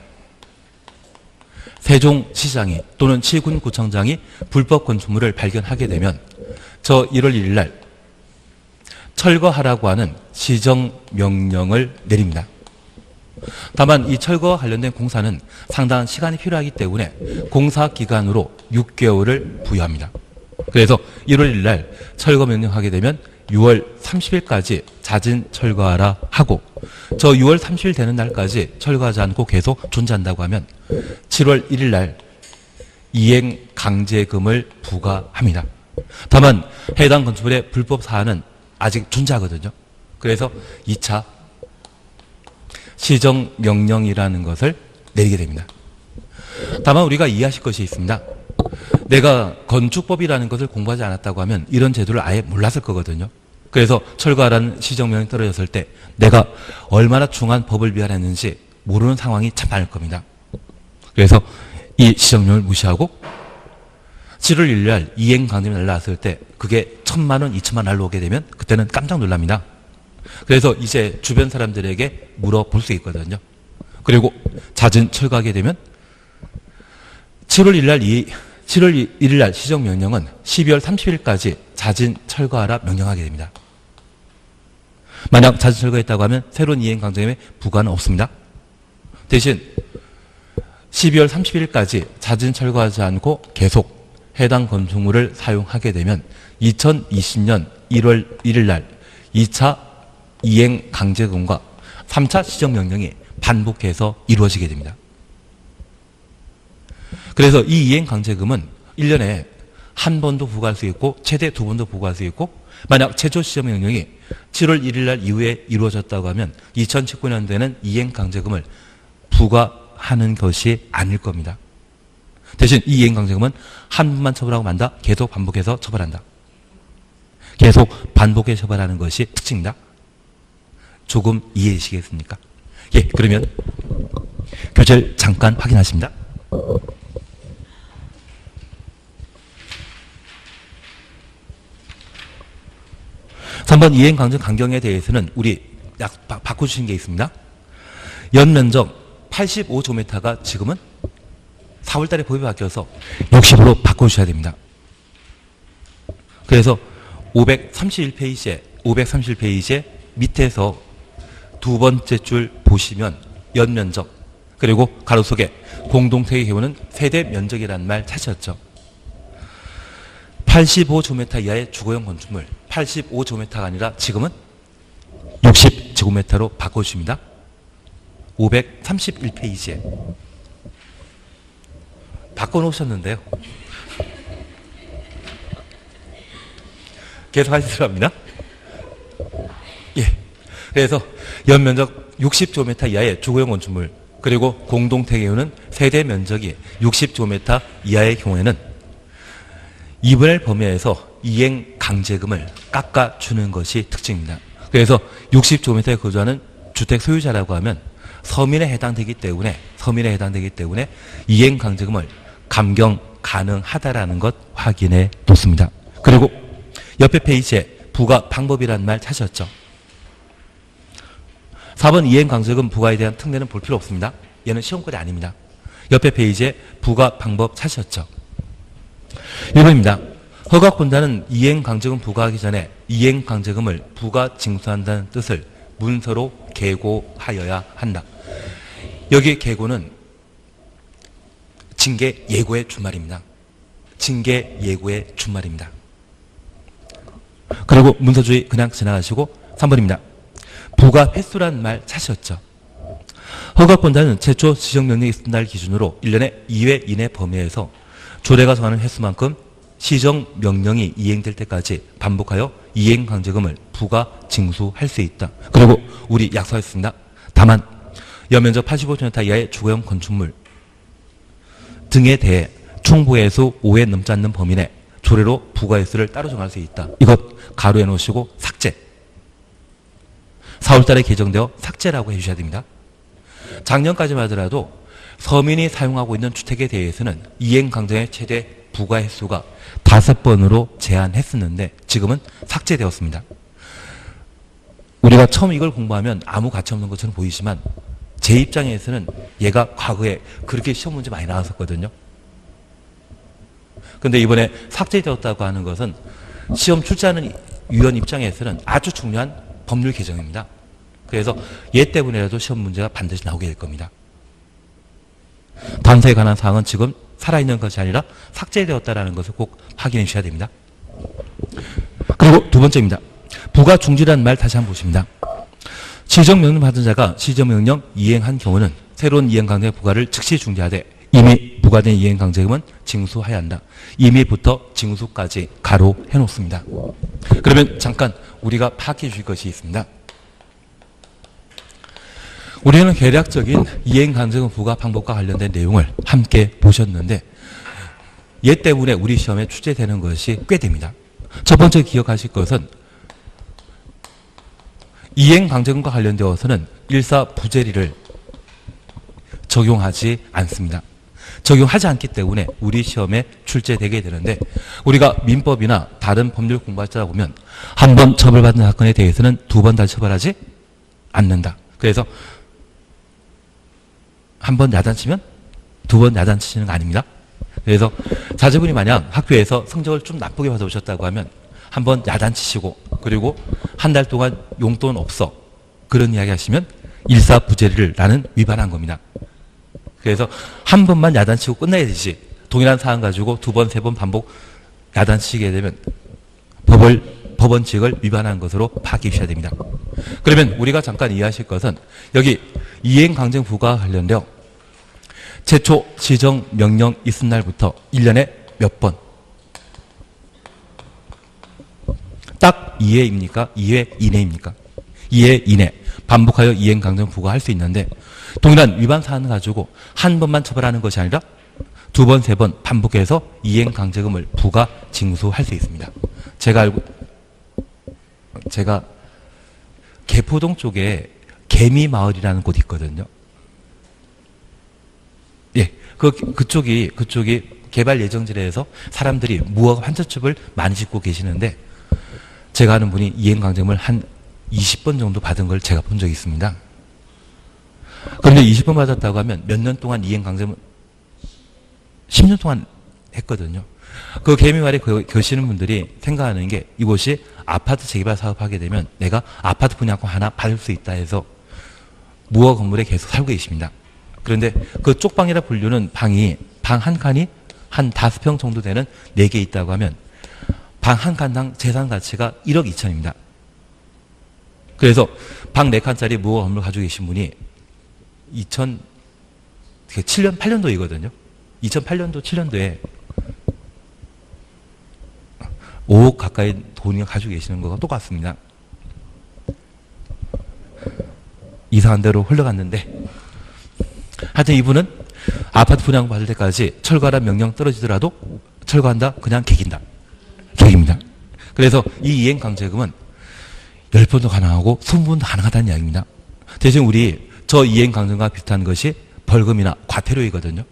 세종시장이 또는 치군구청장이 불법 건축물을 발견하게 되면 저 1월 1일 날 철거하라고 하는 시정명령을 내립니다. 다만 이 철거와 관련된 공사는 상당한 시간이 필요하기 때문에 공사기간으로 6개월을 부여합니다. 그래서 1월 1일 날 철거 명령하게 되면 6월 30일까지 자진 철거하라 하고 저 6월 30일 되는 날까지 철거하지 않고 계속 존재한다고 하면 7월 1일 날 이행 강제금을 부과합니다. 다만 해당 건축물의 불법 사안은 아직 존재하거든요. 그래서 2차 시정명령이라는 것을 내리게 됩니다. 다만 우리가 이해하실 것이 있습니다. 내가 건축법이라는 것을 공부하지 않았다고 하면 이런 제도를 아예 몰랐을 거거든요. 그래서 철거하라는 시정명령이 떨어졌을 때 내가 얼마나 중요한 법을 위반했는지 모르는 상황이 참 많을 겁니다. 그래서 이 시정명령을 무시하고 7월 1일 날 이행강제금이 날라왔을 때 그게 1,000만 원, 2천만 원 날라오게 되면 그때는 깜짝 놀랍니다. 그래서 이제 주변 사람들에게 물어볼 수 있거든요. 그리고 잦은 철거하게 되면 7월 1일 날 시정명령은 12월 30일까지 잦은 철거하라 명령하게 됩니다. 만약 잦은 철거했다고 하면 새로운 이행강제금의 부과는 없습니다. 대신 12월 30일까지 잦은 철거하지 않고 계속 해당 건축물을 사용하게 되면 2020년 1월 1일 날 2차 이행강제금과 3차 시정명령이 반복해서 이루어지게 됩니다. 그래서 이 이행강제금은 1년에 한 번도 부과할 수 있고 최대 2번도 부과할 수 있고 만약 최초 시정명령이 7월 1일 날 이후에 이루어졌다고 하면 2019년도에는 이행강제금을 부과하는 것이 아닐 겁니다. 대신 이 이행강제금은 한 번만 처벌하고 만다 계속 반복해서 처벌한다. 계속 반복해 처벌하는 것이 특징입니다. 조금 이해되시겠습니까? 예, 그러면 교재를 잠깐 확인하십니다. 3번 이행강제금 강경에 대해서는 우리 바꿔주신 게 있습니다. 연면적 85제곱미터가 지금은 4월달에 법이 바뀌어서 60으로 바꿔주셔야 됩니다. 그래서 531페이지에 밑에서 두 번째 줄 보시면 연면적 그리고 가로 속에 공동택의 경우는 세대 면적이라는 말 찾으셨죠. 85제곱미터 이하의 주거용 건축물 85제곱미터가 아니라 지금은 60제곱미터로 바꿔주십니다. 531페이지에 바꿔놓으셨는데요. 계속 하시도록 합니다. 예. 그래서 연면적 60제곱미터 이하의 주거용 건축물 그리고 공동택의 경우는 세대 면적이 60제곱미터 이하의 경우에는 2분의 1 범위에서 이행강제금을 깎아주는 것이 특징입니다. 그래서 60제곱미터에 거주하는 주택 소유자라고 하면 서민에 해당되기 때문에 이행강제금을 감경 가능하다라는 것 확인해 놓습니다. 그리고 옆에 페이지에 부과 방법이라는 말 찾으셨죠? 4번 이행강제금 부과에 대한 특례는 볼 필요 없습니다. 얘는 시험권이 아닙니다. 옆에 페이지에 부과 방법 찾으셨죠? 1번입니다. 허가권자는 이행강제금 부과하기 전에 이행강제금을 부과 징수한다는 뜻을 문서로 계고하여야 한다. 여기 계고는 징계 예고의 준말입니다. 징계 예고의 준말입니다. 그리고 문서주의 그냥 지나가시고 3번입니다. 부과 횟수란 말 찾으셨죠? 허가권자는 최초 시정명령이 있은 날 기준으로 1년에 2회 이내 범위에서 조례가 정하는 횟수만큼 시정명령이 이행될 때까지 반복하여 이행강제금을 부과 징수할 수 있다. 그리고 우리 약속했습니다. 다만 연면적 85제곱미터 이하의 주거용 건축물 등에 대해 총부해수 5회 넘지 않는 범위 내 조례로 부과 횟수를 따로 정할 수 있다. 이것 가로해 놓으시고 삭제. 4월달에 개정되어 삭제라고 해주셔야 됩니다. 작년까지만 하더라도 서민이 사용하고 있는 주택에 대해서는 이행강제의 최대 부과 횟수가 5번으로 제한했었는데 지금은 삭제되었습니다. 우리가 처음 이걸 공부하면 아무 가치 없는 것처럼 보이지만 제 입장에서는 얘가 과거에 그렇게 시험 문제 많이 나왔었거든요. 근데 이번에 삭제되었다고 하는 것은 시험 출제하는 위원 입장에서는 아주 중요한 법률 개정입니다. 그래서 얘 때문에라도 시험 문제가 반드시 나오게 될 겁니다. 단서에 관한 사항은 지금 살아있는 것이 아니라 삭제되었다는 것을 꼭 확인해 주셔야 됩니다. 그리고 두 번째입니다. 부과 중지라는 말 다시 한번 보십니다. 시정명령 받은 자가 시정명령 이행한 경우는 새로운 이행강제 부과를 즉시 중지하되 이미 부과된 이행강제금은 징수해야 한다. 이미부터 징수까지 가로 해놓습니다. 그러면 잠깐 우리가 파악해 주실 것이 있습니다. 우리는 개략적인 이행강제금 부과 방법과 관련된 내용을 함께 보셨는데 얘 때문에 우리 시험에 출제되는 것이 꽤 됩니다. 첫 번째 기억하실 것은 이행강제금과 관련되어서는 일사부재리를 적용하지 않습니다. 적용하지 않기 때문에 우리 시험에 출제되게 되는데 우리가 민법이나 다른 법률 공부할 때다 보면 한 번 처벌받은 사건에 대해서는 두 번 다시 처벌하지 않는다. 그래서 한 번 야단치면 두 번 야단치시는 거 아닙니다. 그래서 자제분이 만약 학교에서 성적을 좀 나쁘게 받아오셨다고 하면 한 번 야단치시고 그리고 한 달 동안 용돈 없어 그런 이야기 하시면 일사부재리를 나는 위반한 겁니다. 그래서 한 번만 야단치고 끝나야 되지 동일한 사안 가지고 두 번, 세 번 반복 야단치게 되면 법원칙을 위반한 것으로 파악해 주셔야 됩니다. 그러면 우리가 잠깐 이해하실 것은 여기 이행강제부가 관련되어 최초 지정 명령 있은 날부터 1년에 몇 번? 딱 2회입니까? 2회 이내입니까? 2회 이내 반복하여 이행강제금 부과할 수 있는데 동일한 위반 사안을 가지고 한 번만 처벌하는 것이 아니라 두 번, 세 번 반복해서 이행강제금을 부과 징수할 수 있습니다. 제가 개포동 쪽에 개미마을이라는 곳이 있거든요. 예, 그쪽이 개발 예정지에서 사람들이 무허가 환자첩을 많이 짓고 계시는데 제가 아는 분이 이행강제금을 한 20번 정도 받은 걸 제가 본 적이 있습니다. 그런데 20번 받았다고 하면 몇 년 동안 이행강제금을 10년 동안 했거든요. 그 개미마을에 계시는 분들이 생각하는 게 이곳이 아파트 재개발 사업하게 되면 내가 아파트 분양권 하나 받을 수 있다 해서 무허가 건물에 계속 살고 계십니다. 그런데 그 쪽방이라 불리는 방이 방 한 칸이 한 5평 정도 되는 4개 있다고 하면 방 한 칸당 재산 가치가 1억 2천입니다. 그래서 방 4칸짜리 무허가 건물 가지고 계신 분이 2007년, 8년도이거든요. 2008년도, 7년도에 5억 가까이 돈을 가지고 계시는 거가 똑같습니다. 이상한 대로 흘러갔는데 하여튼 이분은 아파트 분양 받을 때까지 철거하라 명령 떨어지더라도 철거한다 그냥 개긴다. 개깁니다. 그래서 이 이행강제금은 10번도 가능하고 20번도 가능하다는 이야기입니다. 대신 우리 저 이행강제금과 비슷한 것이 벌금이나 과태료이거든요.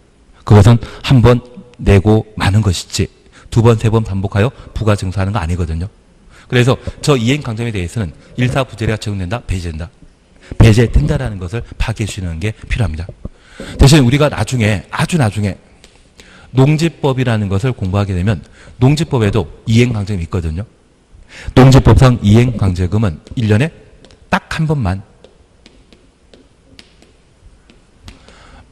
그것은 한 번 내고 마는 것이지 두 번, 세 번 반복하여 부가 징수하는 거 아니거든요. 그래서 저 이행강제금에 대해서는 일사부재리가 적용된다, 배제된다. 배제된다라는 것을 파악해 주시는 게 필요합니다. 대신 우리가 나중에 아주 나중에 농지법이라는 것을 공부하게 되면 농지법에도 이행강제금이 있거든요. 농지법상 이행강제금은 1년에 딱 한 번만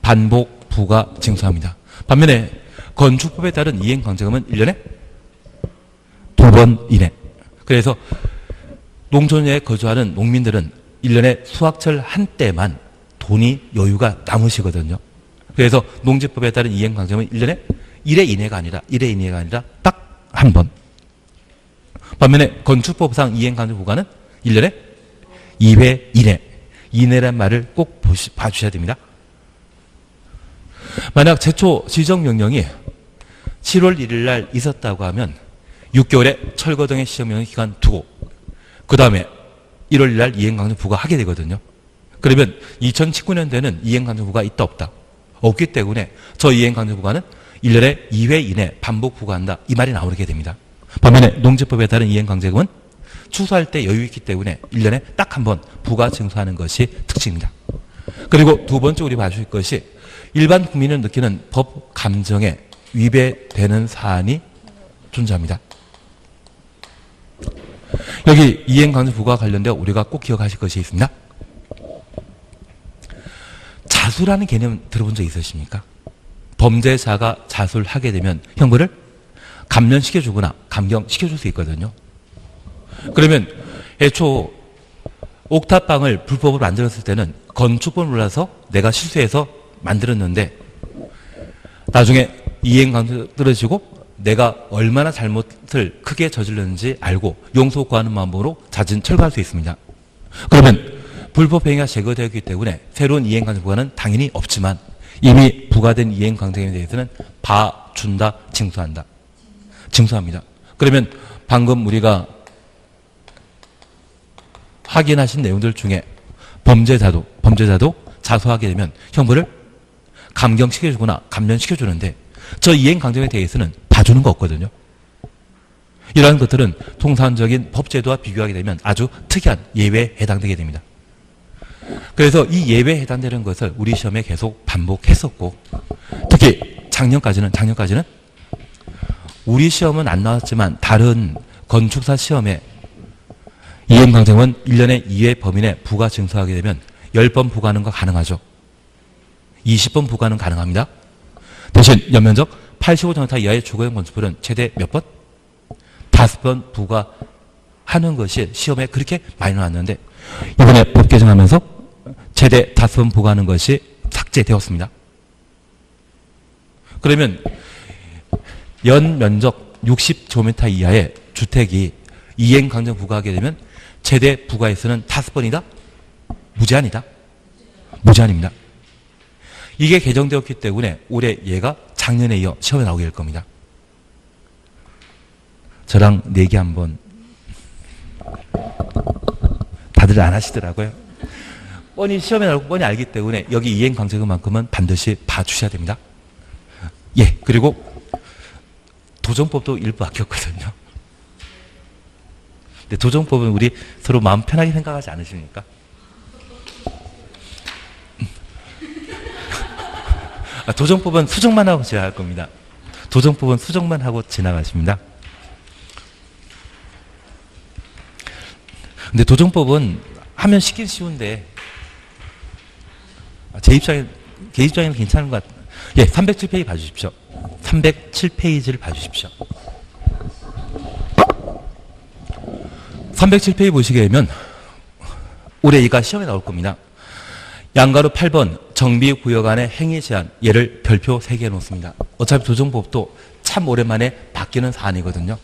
반복 부가 징수합니다. 반면에 건축법에 따른 이행강제금은 1년에 2번 이내. 그래서 농촌에 거주하는 농민들은 1년에 수확철 한때만 돈이 여유가 남으시거든요. 그래서 농지법에 따른 이행강제금은 1년에 1회 이내가 아니라 딱 한 번. 반면에 건축법상 이행강제 부과는 1년에 2회 이내. 이내란 말을 꼭 봐주셔야 됩니다. 만약 최초 지정명령이 7월 1일 날 있었다고 하면 6개월에 철거 등의 시정명령 기간 두고 그 다음에 1월 1일 날 이행강제 부과하게 되거든요. 그러면 2019년도에는 이행강제 부과가 있다 없다? 없기 때문에 저 이행강제 부과는 1년에 2회 이내 반복 부과한다. 이 말이 나오게 됩니다. 반면에 농지법에 따른 이행강제금은 추수할 때 여유 있기 때문에 1년에 딱 한 번 부가 징수하는 것이 특징입니다. 그리고 두 번째 우리 봐주실 것이 일반 국민은 느끼는 법 감정에 위배되는 사안이 존재합니다. 여기 이행강제 부과와 관련되어 우리가 꼭 기억하실 것이 있습니다. 자수라는 개념 들어본 적 있으십니까? 범죄자가 자수를 하게 되면 형벌을 감면시켜주거나 감경시켜줄 수 있거든요. 그러면 애초 옥탑방을 불법으로 만들었을 때는 건축법을 몰라서 내가 실수해서 만들었는데 나중에 이행강제 떨어지고 내가 얼마나 잘못을 크게 저질렀는지 알고 용서 구하는 마음으로 자진 철거할 수 있습니다. 그러면 불법 행위가 제거되었기 때문에 새로운 이행강제 부과는 당연히 없지만 이미 부과된 이행강제에 대해서는 준다, 징수한다. 징수합니다. 그러면 방금 우리가 확인하신 내용들 중에 범죄자도 자수하게 되면 형벌을 감경시켜주거나 감면시켜주는데 저 이행강정에 대해서는 봐주는 거 없거든요. 이러한 것들은 통상적인 법제도와 비교하게 되면 아주 특이한 예외에 해당되게 됩니다. 그래서 이 예외에 해당되는 것을 우리 시험에 계속 반복했었고 특히 작년까지는 우리 시험은 안 나왔지만 다른 건축사 시험에 이행강정은 1년에 2회 범위 내 부가 징수하게 되면 10번 부과하는 거 가능하죠. 20번 부과는 가능합니다. 대신 연면적 85제곱미터 이하의 주거용 건축물은 최대 몇 번? 5번 부과하는 것이 시험에 그렇게 많이 나왔는데 이번에 법 개정하면서 최대 5번 부과하는 것이 삭제되었습니다. 그러면 연면적 60제곱미터 이하의 주택이 이행강정 부과하게 되면 최대 부과횟수는 5번이다? 무제한이다? 무제한입니다. 이게 개정되었기 때문에 올해 얘가 작년에 이어 시험에 나오게 될 겁니다. 저랑 내기 한번 다들 안 하시더라고요. 뻔히 시험에 나오고 뻔히 알기 때문에 여기 이행강정만큼은 반드시 봐주셔야 됩니다. 예, 그리고 도정법도 일부 아꼈거든요. 근데 도정법은 우리 서로 마음 편하게 생각하지 않으십니까? 도정법은 수정만 하고 지나갈 겁니다. 도정법은 수정만 하고 지나가십니다. 근데 도정법은 하면 쉽긴 쉬운데 제 입장에는 괜찮은 것 같아요. 예, 307페이지 봐주십시오. 307페이지를 봐주십시오. 307페이지 보시게 되면 올해 이가 시험에 나올 겁니다. 양가로 8번 정비구역 안의 행위 제한 얘를 별표 3개 놓습니다. 어차피 도정법도 참 오랜만에 바뀌는 사안이거든요.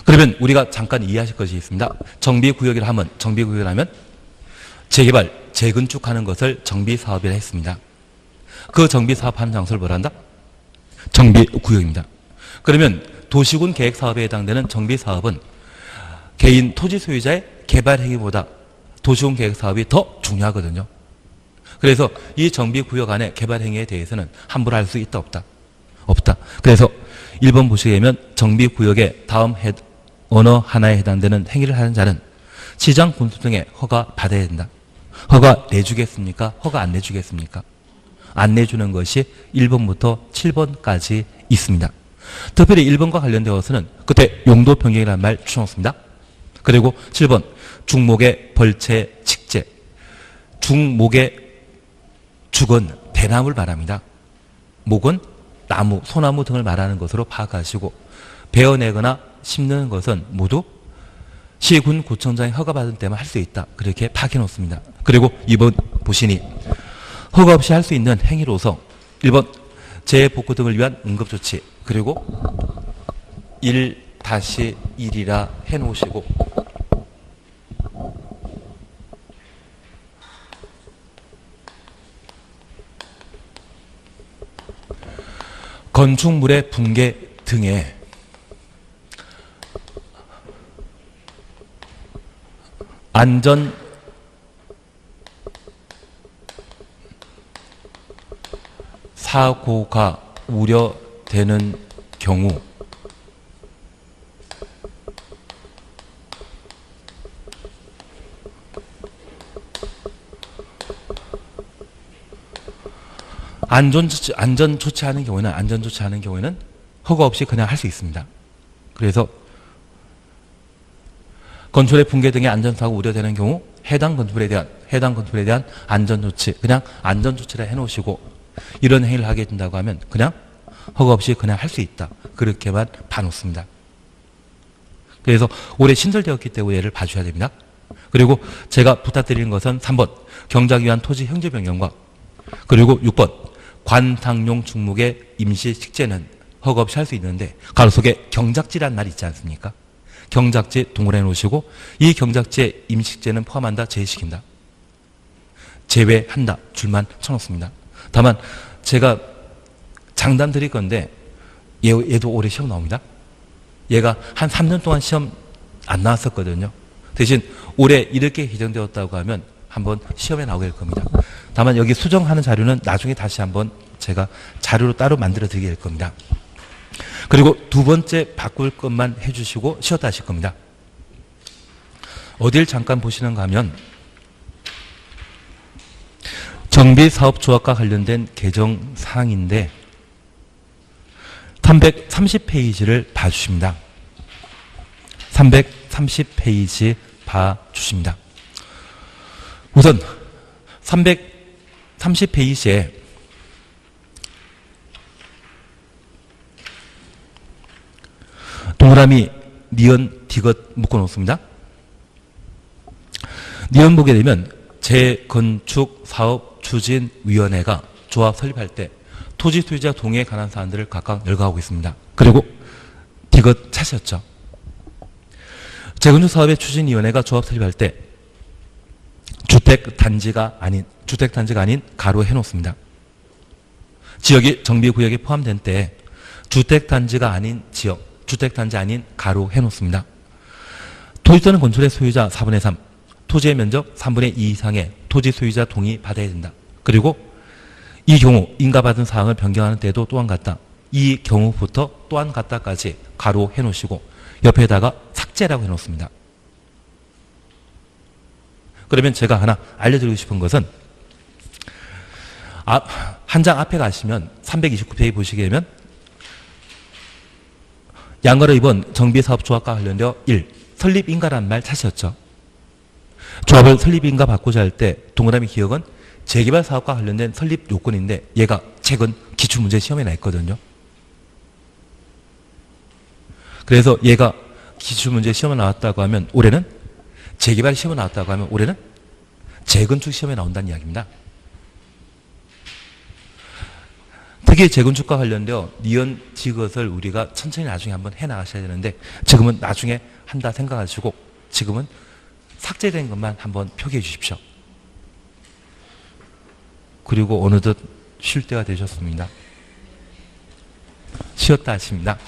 그러면 우리가 잠깐 이해하실 것이 있습니다. 정비구역이라 하면 재개발, 재건축하는 것을 정비사업이라 했습니다. 그 정비사업하는 장소를 뭐라 한다? 정비구역입니다. 그러면 도시군 계획사업에 해당되는 정비사업은 개인 토지 소유자의 개발 행위보다 도시군 계획사업이 더 중요하거든요. 그래서 이 정비구역 안에 개발 행위에 대해서는 함부로 할 수 있다 없다? 없다. 그래서 1번 보시게 되면 정비구역의 다음 언어 하나에 해당되는 행위를 하는 자는 시장 군수 등의 허가 받아야 된다. 허가 내주겠습니까? 허가 안 내주겠습니까? 안 내주는 것이 1번부터 7번까지 있습니다. 특별히 1번과 관련되어서는 그때 용도 변경이라는 말 추천했습니다. 그리고 7번 중목의 벌채, 칙제. 중목의 죽은 대나무를 말합니다. 목은 나무, 소나무 등을 말하는 것으로 파악하시고 베어내거나 심는 것은 모두 시군 구청장이 허가받은 때만 할 수 있다. 그렇게 파악해 놓습니다. 그리고 2번 보시니 허가 없이 할 수 있는 행위로서 1번 재복구 등을 위한 응급조치 그리고 1-1이라 해놓으시고 건축물의 붕괴 등의 안전 사고가 우려되는 경우 안전조치하는 경우에는 허가 없이 그냥 할 수 있습니다. 그래서 건축의 붕괴 등의 안전사고 우려되는 경우 해당 건축물에 대한 안전조치 그냥 안전조치라 해놓으시고 이런 행위를 하게 된다고 하면 그냥 허가 없이 그냥 할 수 있다. 그렇게만 봐놓습니다. 그래서 올해 신설되었기 때문에 얘를 봐주셔야 됩니다. 그리고 제가 부탁드리는 것은 3번 경작을 위한 토지 형질 변경과 그리고 6번 관상용 중목의 임시 식재는 허가 없이 할 수 있는데 가로 속에 경작지란 말이 있지 않습니까? 경작지 동그라미 놓으시고 이 경작지의 임식재는 포함한다, 제외시킨다. 제외한다. 줄만 쳐놓습니다. 다만 제가 장담 드릴 건데 얘도 올해 시험 나옵니다. 얘가 한 3년 동안 시험 안 나왔었거든요. 대신 올해 이렇게 개정되었다고 하면 한번 시험에 나오게 될 겁니다. 다만 여기 수정하는 자료는 나중에 다시 한번 제가 자료로 따로 만들어 드리게 될 겁니다. 그리고 두 번째 바꿀 것만 해주시고 쉬었다 하실 겁니다. 어딜 잠깐 보시는가 하면 정비사업조합과 관련된 개정 사항인데 330페이지를 봐주십니다. 330페이지 봐주십니다. 우선 330페이지에 동그라미 니은 디귿 묶어놓습니다. 니은 보게 되면 재건축사업추진위원회가 조합 설립할 때 토지 소유자 동의에 관한 사안들을 각각 열거하고 있습니다. 그리고 디귿 찾으셨죠? 재건축사업의 추진위원회가 조합 설립할 때 주택단지가 아닌 가로 해놓습니다. 지역이 정비구역에 포함된 때 주택단지가 아닌 지역, 주택단지 아닌 가로 해놓습니다. 토지 또는 건축의 소유자 4분의 3, 토지의 면적 3분의 2 이상의 토지 소유자 동의 받아야 된다. 그리고 이 경우 인가받은 사항을 변경하는 때도 또한 같다. 이 경우부터 또한 같다까지 가로 해놓으시고 옆에다가 삭제라고 해놓습니다. 그러면 제가 하나 알려드리고 싶은 것은 한 장 앞에 가시면 329페이지 보시게 되면 양가로 2번 정비사업조합과 관련되어 1. 설립인가라는 말 찾으셨죠? 조합을 설립인가 바꾸자 할 때 동그라미 기억은 재개발 사업과 관련된 설립 요건인데 얘가 최근 기출문제 시험에 나 있거든요. 그래서 얘가 기출문제 시험에 나왔다고 하면 올해는 재개발 시험에 나왔다고 하면 올해는 재건축 시험에 나온다는 이야기입니다. 특히 재건축과 관련되어 니은 디귿을 우리가 천천히 나중에 한번 해나가셔야 되는데 지금은 나중에 한다 생각하시고 지금은 삭제된 것만 한번 표기해 주십시오. 그리고 어느덧 쉴 때가 되셨습니다. 쉬었다 하십니다.